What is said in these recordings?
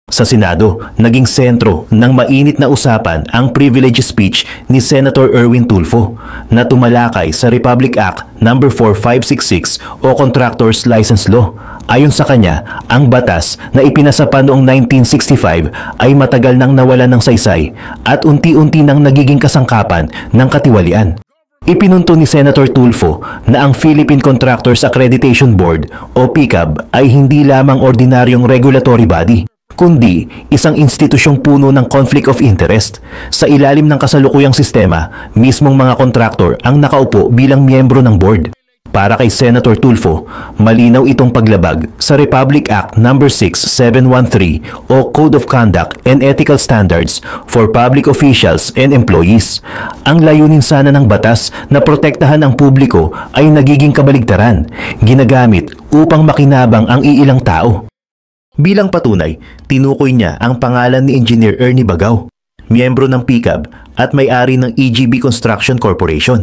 Sa Senado, naging sentro ng mainit na usapan ang privilege speech ni Senator Erwin Tulfo na tumalakay sa Republic Act No. 4566 o Contractors License Law. Ayon sa kanya, ang batas na ipinasa pa noong 1965 ay matagal nang nawalan ng saysay at unti-unti nang nagiging kasangkapan ng katiwalian. Ipinunto ni Senator Tulfo na ang Philippine Contractors Accreditation Board o PCAB ay hindi lamang ordinaryong regulatory body, kundi isang institusyong puno ng conflict of interest. Sa ilalim ng kasalukuyang sistema, mismong mga kontraktor ang nakaupo bilang miyembro ng board. Para kay Senator Tulfo, malinaw itong paglabag sa Republic Act No. 6713 o Code of Conduct and Ethical Standards for Public Officials and Employees. Ang layunin sana ng batas na protektahan ang publiko ay nagiging kabaligtaran, ginagamit upang makinabang ang iilang tao. Bilang patunay, tinukoy niya ang pangalan ni Engineer Ernie Bagao, miyembro ng PCAB at may-ari ng EGB Construction Corporation.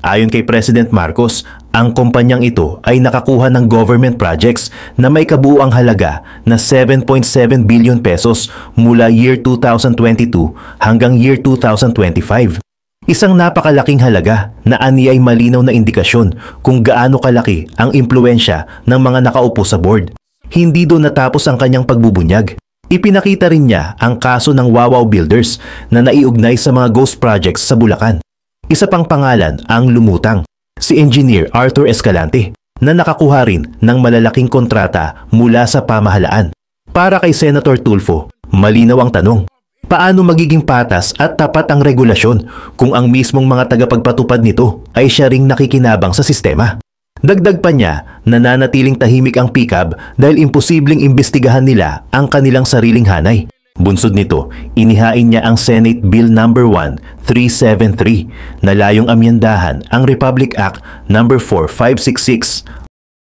Ayon kay President Marcos, ang kumpanyang ito ay nakakuha ng government projects na may kabuuang halaga na 7.7 billion pesos mula year 2022 hanggang year 2025. Isang napakalaking halaga na ani ay malinaw na indikasyon kung gaano kalaki ang impluensya ng mga nakaupo sa board. Hindi doon natapos ang kanyang pagbubunyag. Ipinakita rin niya ang kaso ng Wawaw Builders na naiugnay sa mga ghost projects sa Bulacan. Isa pang pangalan ang lumutang, si Engineer Arthur Escalante, na nakakuha rin ng malalaking kontrata mula sa pamahalaan. Para kay Senator Tulfo, malinaw ang tanong, paano magiging patas at tapat ang regulasyon kung ang mismong mga tagapagpatupad nito ay siya ring nakikinabang sa sistema? Dagdag pa niya, nananatiling tahimik ang PCAB dahil imposibleng imbestigahan nila ang kanilang sariling hanay. Bunsod nito, inihain niya ang Senate Bill No. 1373 na layong amyendahan ang Republic Act No. 4566.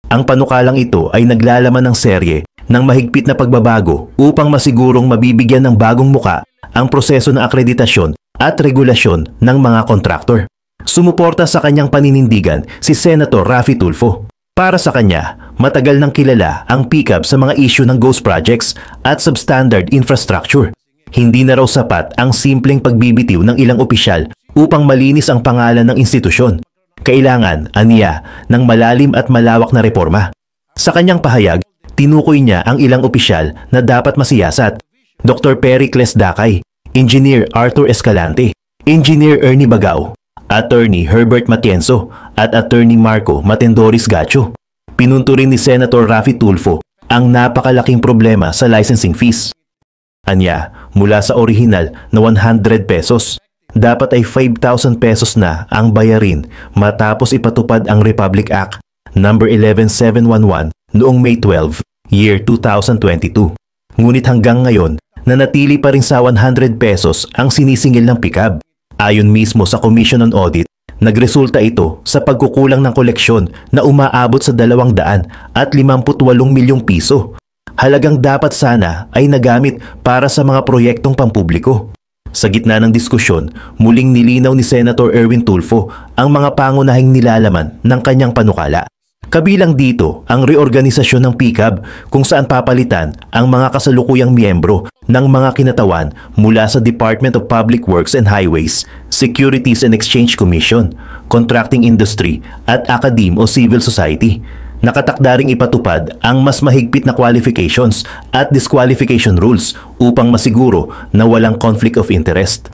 Ang panukalang ito ay naglalaman ng serye ng mahigpit na pagbabago upang masigurong mabibigyan ng bagong muka ang proseso ng akreditasyon at regulasyon ng mga kontraktor. Sumuporta sa kanyang paninindigan si Senator Raffy Tulfo. Para sa kanya, matagal nang kilala ang PCAB sa mga issue ng ghost projects at substandard infrastructure. Hindi na raw sapat ang simpleng pagbibitiw ng ilang opisyal upang malinis ang pangalan ng institusyon. Kailangan, aniya, ng malalim at malawak na reforma. Sa kanyang pahayag, tinukoy niya ang ilang opisyal na dapat masiyasat. Dr. Pericles Dakay, Engineer Arthur Escalante, Engineer Ernie Bagao, Attorney Herbert Matienzo at Attorney Marco Matendoris Gacho. Pinunto rin ni Senator Raffy Tulfo ang napakalaking problema sa licensing fees. Anya, mula sa orihinal na 100 pesos, dapat ay 5,000 pesos na ang bayarin matapos ipatupad ang Republic Act No. 11711 noong May 12, year 2022. Ngunit hanggang ngayon, nanatili pa rin sa 100 pesos ang sinisingil ng PCAB. Ayon mismo sa Commission on Audit, nagresulta ito sa pagkukulang ng koleksyon na umaabot sa 258 milyong piso. Halagang dapat sana ay nagamit para sa mga proyektong pampubliko. Sa gitna ng diskusyon, muling nilinaw ni Senator Erwin Tulfo ang mga pangunahing nilalaman ng kanyang panukala. Kabilang dito ang reorganisasyon ng PCAB kung saan papalitan ang mga kasalukuyang miyembro ng mga kinatawan mula sa Department of Public Works and Highways, Securities and Exchange Commission, Contracting Industry at Academe o Civil Society. Nakatakda ring ipatupad ang mas mahigpit na qualifications at disqualification rules upang masiguro na walang conflict of interest.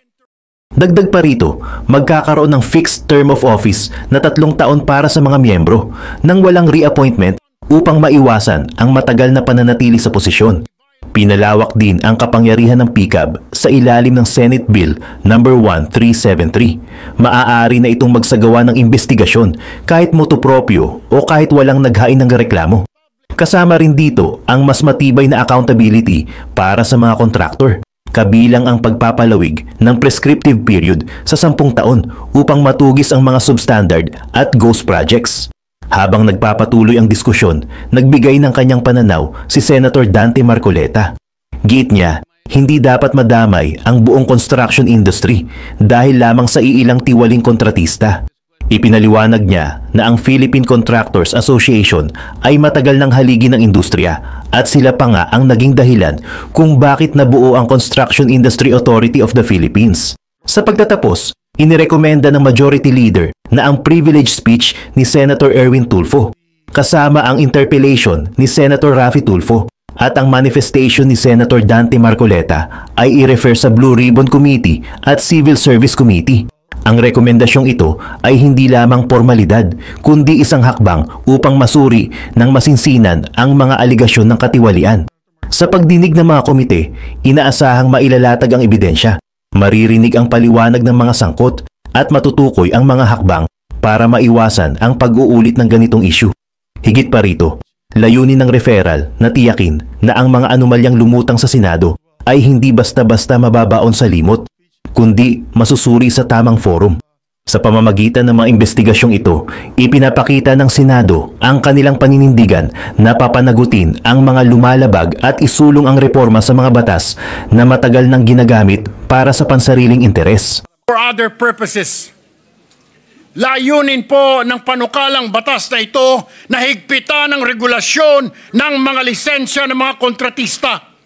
Dagdag pa rito, magkakaroon ng fixed term of office na 3 taon para sa mga miyembro nang walang reappointment upang maiwasan ang matagal na pananatili sa posisyon. Pinalawak din ang kapangyarihan ng PCAB sa ilalim ng Senate Bill No. 1373. Maaari na itong magsagawa ng investigasyon kahit motu proprio o kahit walang naghain ng reklamo. Kasama rin dito ang mas matibay na accountability para sa mga kontraktor, kabilang ang pagpapalawig ng prescriptive period sa 10 taon upang matugis ang mga substandard at ghost projects. Habang nagpapatuloy ang diskusyon, nagbigay ng kanyang pananaw si Senator Dante Marcoleta. Giit niya, hindi dapat madamay ang buong construction industry dahil lamang sa iilang tiwaling kontratista. Ipinaliwanag niya na ang Philippine Contractors Association ay matagal ng haligi ng industriya at sila pa nga ang naging dahilan kung bakit nabuo ang Construction Industry Authority of the Philippines. Sa pagtatapos, inirekomenda ng Majority Leader na ang privilege speech ni Senator Erwin Tulfo, kasama ang interpellation ni Senator Raffy Tulfo at ang manifestation ni Senator Dante Marcoleta ay i-refer sa Blue Ribbon Committee at Civil Service Committee. Ang rekomendasyong ito ay hindi lamang formalidad, kundi isang hakbang upang masuri ng masinsinan ang mga aligasyon ng katiwalian. Sa pagdinig ng mga komite, inaasahang mailalatag ang ebidensya, maririnig ang paliwanag ng mga sangkot at matutukoy ang mga hakbang para maiwasan ang pag-uulit ng ganitong issue. Higit pa rito, layunin ng referral na tiyakin na ang mga anomalyang lumutang sa Senado ay hindi basta-basta mababaon sa limot, kundi masusuri sa tamang forum. Sa pamamagitan ng mga investigasyong ito, ipinapakita ng Senado ang kanilang paninindigan na papanagutin ang mga lumalabag at isulong ang reforma sa mga batas na matagal nang ginagamit para sa pansariling interes. For other purposes, layunin po ng panukalang batas na ito na higpitan ang regulasyon ng mga lisensya ng mga kontratista.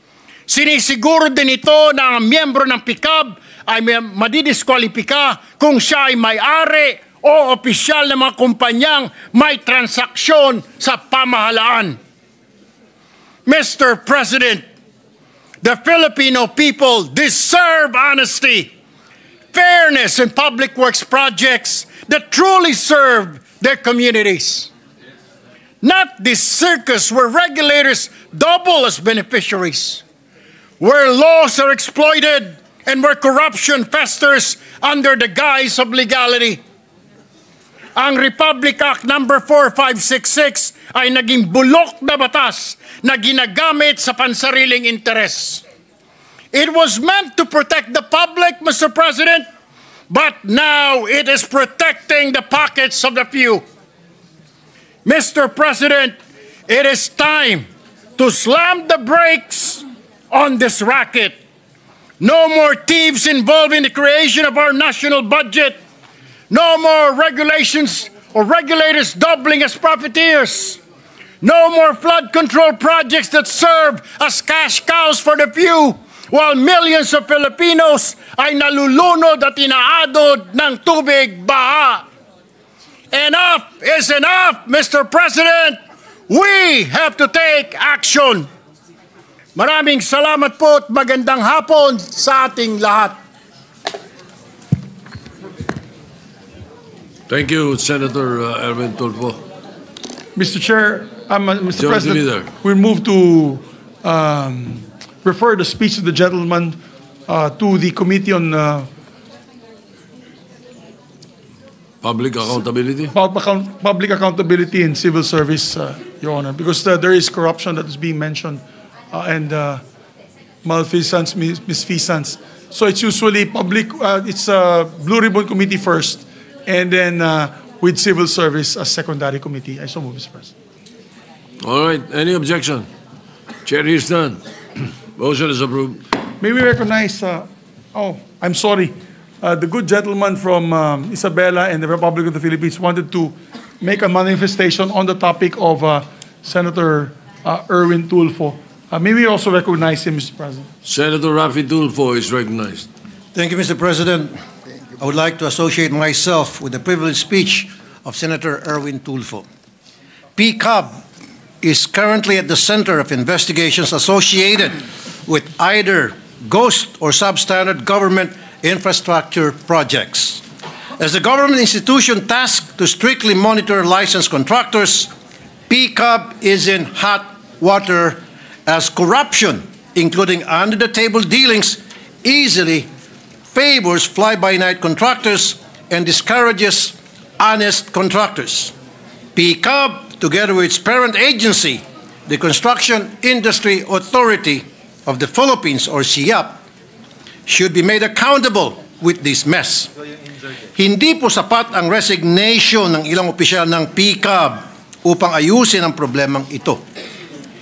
Sinisiguro din ito na ang miyembro ng PICAB ay madidiskwalipika kung siya ay may-ari o opisyal ng mga kumpanyang may transaksyon sa pamahalaan. Mr. President, the Filipino people deserve honesty, fairness in public works projects that truly serve their communities. Not this circus where regulators double as beneficiaries, where laws are exploited and where corruption festers under the guise of legality. Ang Republic Act No. 4566 ay naging bulok na batas na ginagamit sa pansariling interes. It was meant to protect the public, Mr. President, but now it is protecting the pockets of the few. Mr. President, it is time to slam the brakes on this racket. No more thieves involved in the creation of our national budget. No more regulations or regulators doubling as profiteers. No more flood control projects that serve as cash cows for the few, while millions of Filipinos ay nalulunod at inaadod ng tubig baha. Enough is enough, Mr. President. We have to take action. Maraming salamat po at magandang hapon sa ating lahat. Thank you, Senator Erwin Tulfo. Mr. Chair, Mr. Majority President, Leader. we move to refer the speech of the gentleman to the Committee on Public Accountability. Public Accountability and Civil Service, Your Honor, because there is corruption that is being mentioned and malfeasance, misfeasance. So it's usually public, it's Blue Ribbon Committee first, and then with Civil Service as secondary committee. I so move, Mr. President. All right. Any objection? Chair is none. Motion is approved. May we recognize, I'm sorry, the good gentleman from Isabela and the Republic of the Philippines wanted to make a manifestation on the topic of Senator Erwin Tulfo. May we also recognize him, Mr. President? Senator Raffy Tulfo is recognized. Thank you, Mr. President. I would like to associate myself with the privileged speech of Senator Erwin Tulfo. PCAB is currently at the center of investigations associated with either ghost or substandard government infrastructure projects. As the government institution tasked to strictly monitor licensed contractors, PCAB is in hot water as corruption, including under-the-table dealings, easily favors fly-by-night contractors and discourages honest contractors. PCAB, together with its parent agency, the Construction Industry Authority of the Philippines, or CIAP, should be made accountable with this mess. Hindi po sapat ang resignation ng ilang opisyal ng PCAB upang ayusin ang problemang ito.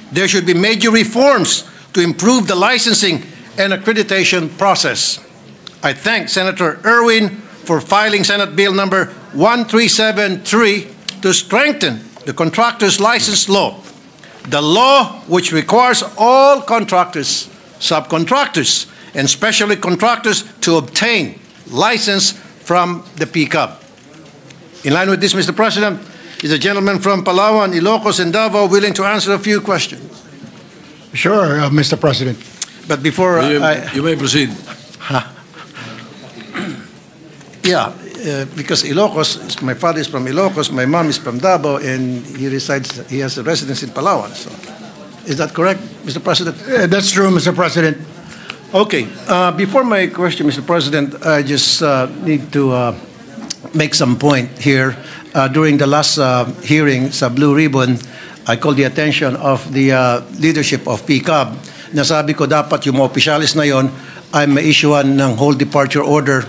There should be major reforms to improve the licensing and accreditation process. I thank Senator Erwin for filing Senate Bill number 1373 to strengthen the contractor's license law, the law which requires all contractors, subcontractors, and specialty contractors to obtain license from the PCAB. In line with this, Mr. President, is a gentleman from Palawan, Ilocos, and Davao willing to answer a few questions? Sure, Mr. President. But before You may proceed. Yeah, because Ilocos, my father is from Ilocos, my mom is from Davao, and he has a residence in Palawan. So, is that correct, Mr. President? That's true, Mr. President. Okay. Before my question, Mr. President, I just need to make some point here. During the last hearing sa Blue Ribbon, I called the attention of the leadership of PCAB. Nasabi ko dapat yung mga opisyalis na yon ay ma-issuean ng whole departure order,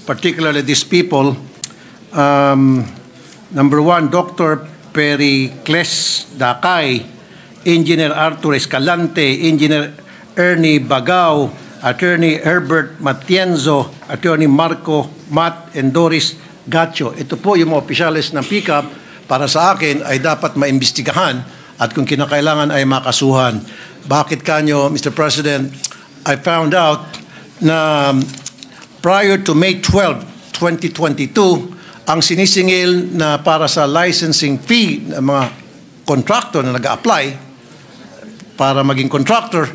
particularly these people. Number one, Dr. Pericles Dakay, Engineer Arthur Escalante, Engineer Ernie Bagao, Attorney Herbert Matienzo, Attorney Marco Matt, and Doris Gacho. Ito po yung mga opisyalis ng PCAB para sa akin ay dapat maimbestigahan at kung kinakailangan ay makasuhan. Bakit kanyo, Mr. President, I found out na prior to May 12, 2022, ang sinisingil na para sa licensing fee ng mga contractor na nag-a-apply para maging contractor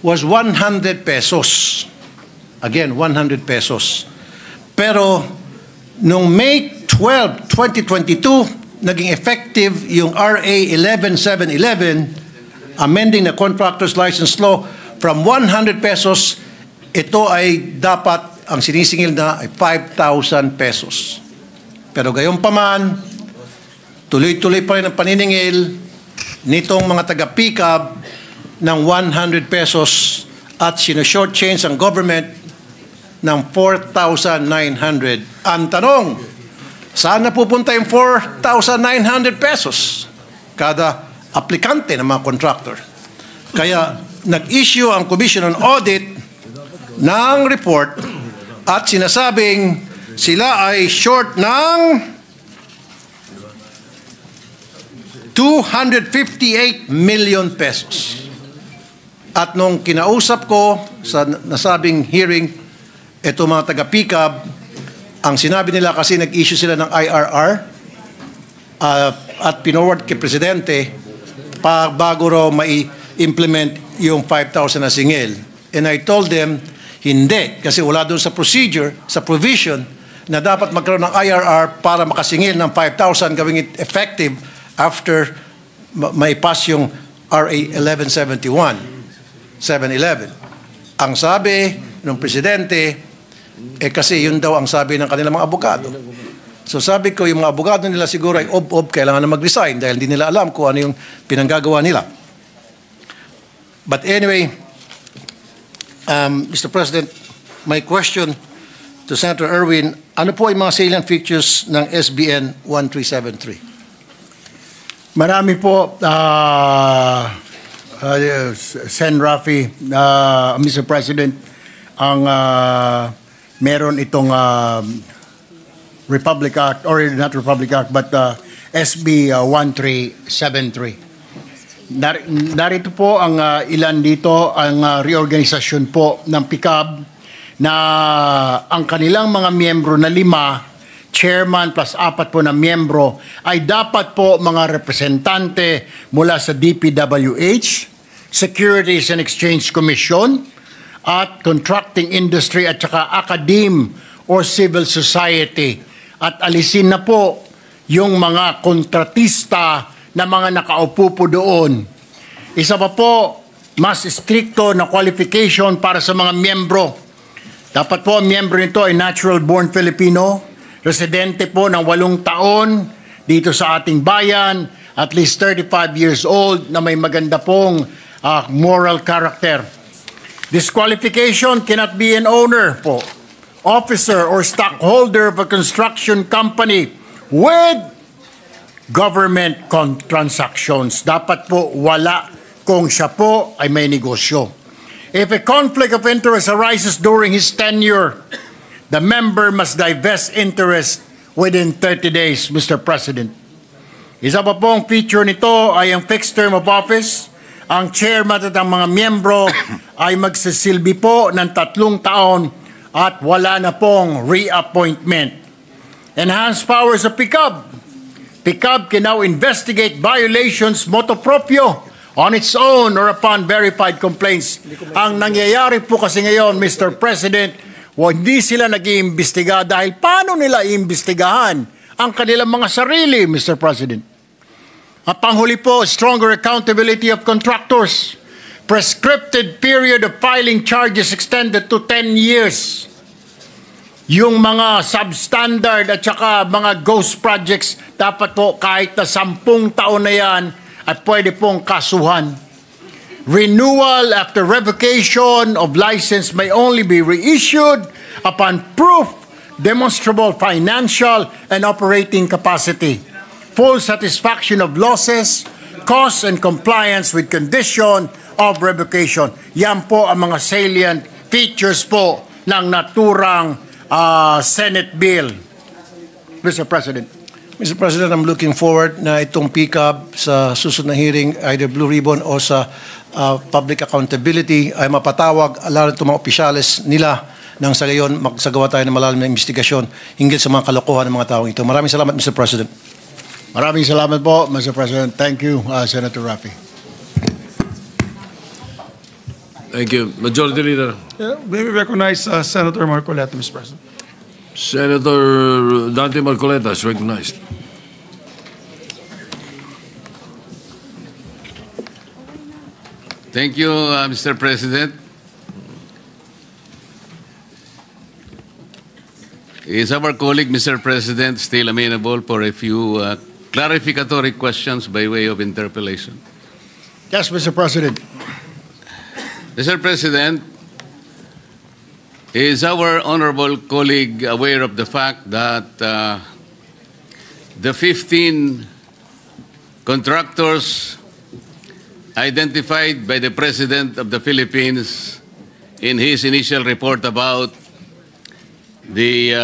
was 100 pesos. Again, 100 pesos. Pero noong May 12, 2022, naging effective yung RA 11711, amending the contractor's license law from 100 pesos, ito ay dapat, ang sinisingil na ay 5,000 pesos. Pero gayon pa man, tuloy-tuloy pa rin ang paniningil nitong mga taga-PCAB ng 100 pesos at sino-shortchange ang government ng 4,900. Ang tanong, saan na pupunta yung 4,900 pesos kada aplikante ng mga contractor? Kaya nag-issue ang Commission on Audit ng report at sinasabing sila ay short ng 258 million pesos. At nung kinausap ko sa nasabing hearing, ito mga taga-PCAB, ang sinabi nila kasi nag-issue sila ng IRR at pinoward kay Presidente bago raw mai-implement yung 5,000 na singil. And I told them, hindi, kasi wala doon sa procedure, sa provision, na dapat magkaroon ng IRR para makasingil ng 5,000, gawing it effective after maipass yung RA 711. Ang sabi ng Presidente, kasi yun daw ang sabi ng kanilang mga abogado. So sabi ko, yung mga abogado nila siguro ay kailangan na mag-resign dahil hindi nila alam kung ano yung pinanggagawa nila. But anyway, Mr. President, my question to Senator Erwin, ano po ay mga salient features ng SBN 1373? Marami po, Sen. Rafi, Mr. President, ang meron itong Republic Act, or not Republic Act, but SB 1373. Narito po ang ilan dito, ang reorganisasyon po ng PCAB na ang kanilang mga miyembro na 5, chairman plus 4 po na miyembro, ay dapat po mga representante mula sa DPWH, Securities and Exchange Commission, at contracting industry at saka academe or civil society. At alisin na po yung mga kontratista na mga nakaupo po doon. Isa pa po, mas stricto na qualification para sa mga miyembro. Dapat po ang miyembro nito ay natural born Filipino, residente po ng 8 taon dito sa ating bayan, at least 35 years old, na may maganda pong moral character. Disqualification cannot be an owner po, officer or stockholder of a construction company with government transactions. Dapat po wala kung siya po ay may negosyo. If a conflict of interest arises during his tenure, the member must divest interest within 30 days, Mr. President. Isa pa pong feature nito ay ang fixed term of office. Ang chairman at ang mga miyembro ay magsisilbi po ng 3 taon at wala na pong reappointment. Enhanced powers of PICAB. PICAB can now investigate violations motu proprio on its own or upon verified complaints. Ang nangyayari po kasi ngayon, Mr. President, hindi sila nag-iimbestiga dahil paano nila iimbestigahan ang kanilang mga sarili, Mr. President. At panghuli po, stronger accountability of contractors. Prescripted period of filing charges extended to 10 years. Yung mga substandard at saka mga ghost projects, dapat po kahit na 10 taon na yan at pwede pong kasuhan. Renewal after revocation of license may only be reissued upon proof demonstrable financial and operating capacity. Full satisfaction of losses, costs, and compliance with condition of revocation. Yan po ang mga salient features po ng naturang Senate bill. Mr. President. Mr. President, I'm looking forward na itong PICAB sa susunod na hearing, either Blue Ribbon o sa public accountability, ay mapatawag lalo itong mga opisyales nila nang sa gayon magsagawa tayo ng malalim na investigasyon hinggil sa mga kalokohan ng mga taong ito. Maraming salamat, Mr. President. Maraming salamat po, Mr. President. Thank you, Senator Raffy. Thank you. Majority Leader. May we recognize Senator Marcoleta, Mr. President. Senator Dante Marcoleta is recognized. Thank you, Mr. President. Is our colleague, Mr. President, still amenable for a few clarificatory questions by way of interpellation? Yes, Mr. President. Mr. President, is our honorable colleague aware of the fact that the 15 contractors identified by the President of the Philippines in his initial report about the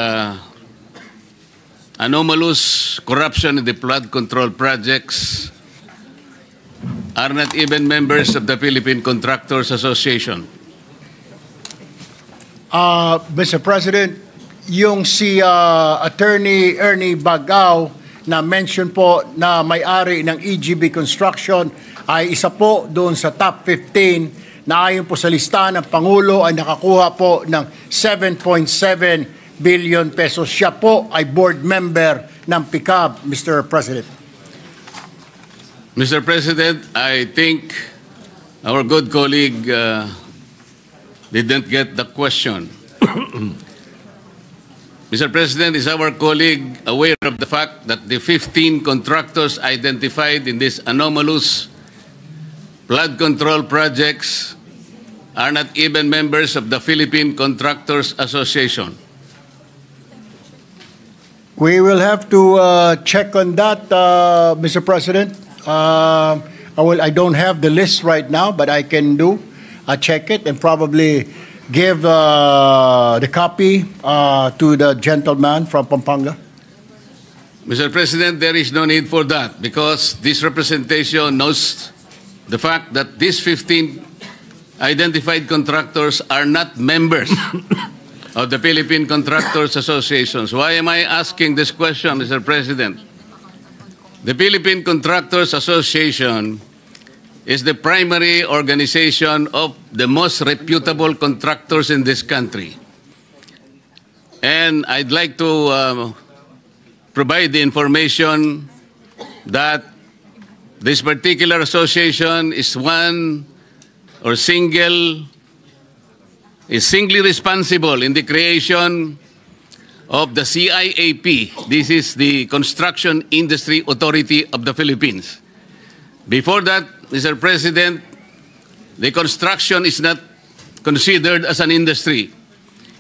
anomalous corruption in the flood control projects are not even members of the Philippine Contractors Association? Mr. President, yung si Attorney Ernie Bagao na mention po na may-ari ng EGB Construction ay isa po doon sa top 15 na ayon po sa listahan ng Pangulo ay nakakuha po ng 7.7 billion pesos. Siya po ay board member ng PICAB, Mr. President. Mr. President, I think our good colleague didn't get the question. Mr. President, is our colleague aware of the fact that the 15 contractors identified in this anomalous flood control projects are not even members of the Philippine Contractors Association? We will have to check on that, Mr. President. I don't have the list right now, but I can check it and probably give the copy to the gentleman from Pampanga. Mr. President, there is no need for that because this representation knows the fact that these 15 identified contractors are not members of the Philippine Contractors Associations. Why am I asking this question, Mr. President? The Philippine Contractors Association is the primary organization of the most reputable contractors in this country. And I'd like to provide the information that this particular association is singly responsible in the creation of the CIAP. This is the Construction Industry Authority of the Philippines. Before that, Mr. President, the construction is not considered as an industry.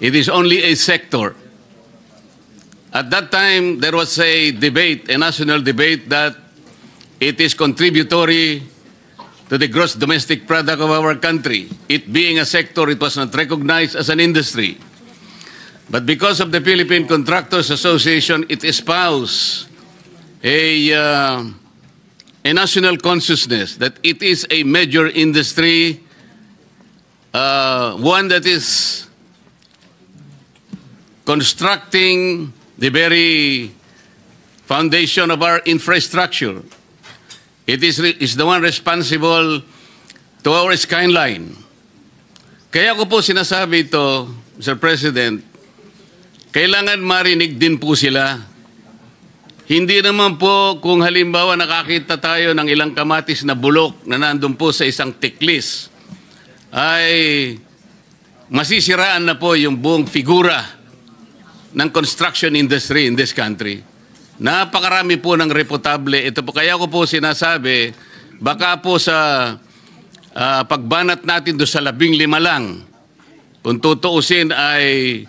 It is only a sector. At that time, there was a debate, a national debate, that it is contributory to the gross domestic product of our country. It being a sector, it was not recognized as an industry. But because of the Philippine Contractors Association, it espoused a national consciousness that it is a major industry, one that is constructing the very foundation of our infrastructure. It is the one responsible to our skyline. Kaya ko po sinasabi ito, Mr. President, kailangan marinig din po sila. Hindi naman po kung halimbawa nakakita tayo ng ilang kamatis na bulok na nandun po sa isang tiklis, ay masisiraan na po yung buong figura ng construction industry in this country. Napakarami po ng reputable. Ito po, kaya ko po sinasabi, baka po sa pagbanat natin do sa 15 lang, kung tutuusin ay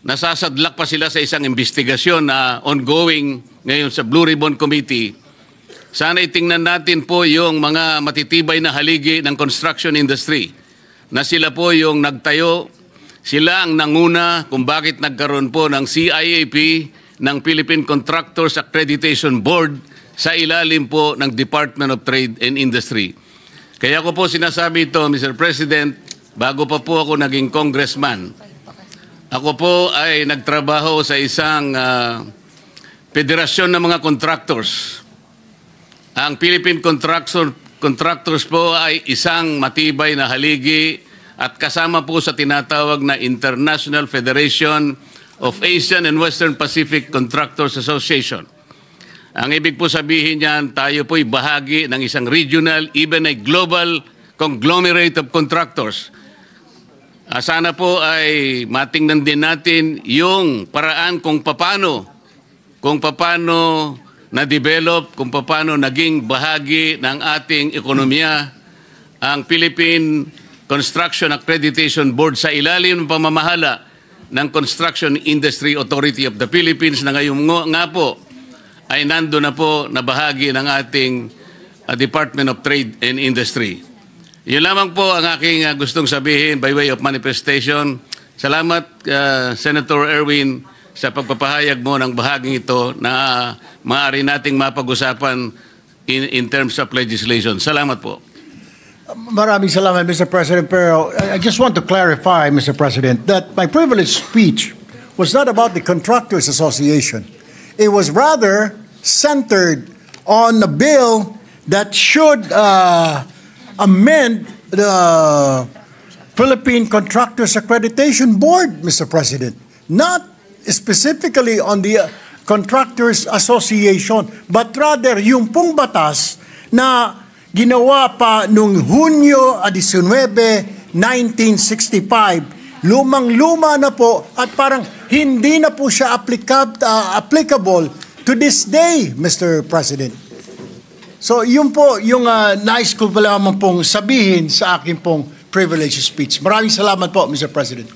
nasasadlak pa sila sa isang investigasyon na ongoing ngayon sa Blue Ribbon Committee. Sana itingnan natin po yung mga matitibay na haligi ng construction industry na sila po yung nagtayo, sila ang nanguna kung bakit nagkaroon po ng CIAP, ng Philippine Contractors Accreditation Board sa ilalim po ng Department of Trade and Industry. Kaya ko po sinasabi ito, Mr. President, bago pa po ako naging congressman, ako po ay nagtrabaho sa isang federasyon ng mga contractors. Ang Philippine Contractors po ay isang matibay na haligi at kasama po sa tinatawag na International Federation of Asian and Western Pacific Contractors Association. Ang ibig po sabihin niyan, tayo po'y bahagi ng isang regional, even a global conglomerate of contractors. Sana po ay matingnan din natin yung paraan kung paano na-develop, kung paano naging bahagi ng ating ekonomiya ang Philippine Construction Accreditation Board sa ilalim ng pamamahala ng Construction Industry Authority of the Philippines na ngayon nga po ay nando na po na bahagi ng ating Department of Trade and Industry. Yun lamang po ang aking gustong sabihin by way of manifestation. Salamat, Senator Erwin, sa pagpapahayag mo ng bahaging ito na maaari nating mapag-usapan in terms of legislation. Salamat po. Maraming salamat, Mr. President. Pero I just want to clarify, Mr. President, that my privileged speech was not about the Contractors Association. It was rather centered on the bill that should amend the Philippine Contractors Accreditation Board, Mr. President. Not specifically on the Contractors Association, but rather yung pong batas na ginawa pa noong Hunyo 19, 1965. Lumang-luma na po at parang hindi na po siya applicable to this day, Mr. President. So yun po yung nais ko pala pong sabihin sa aking pong privileged speech. Maraming salamat po, Mr. President.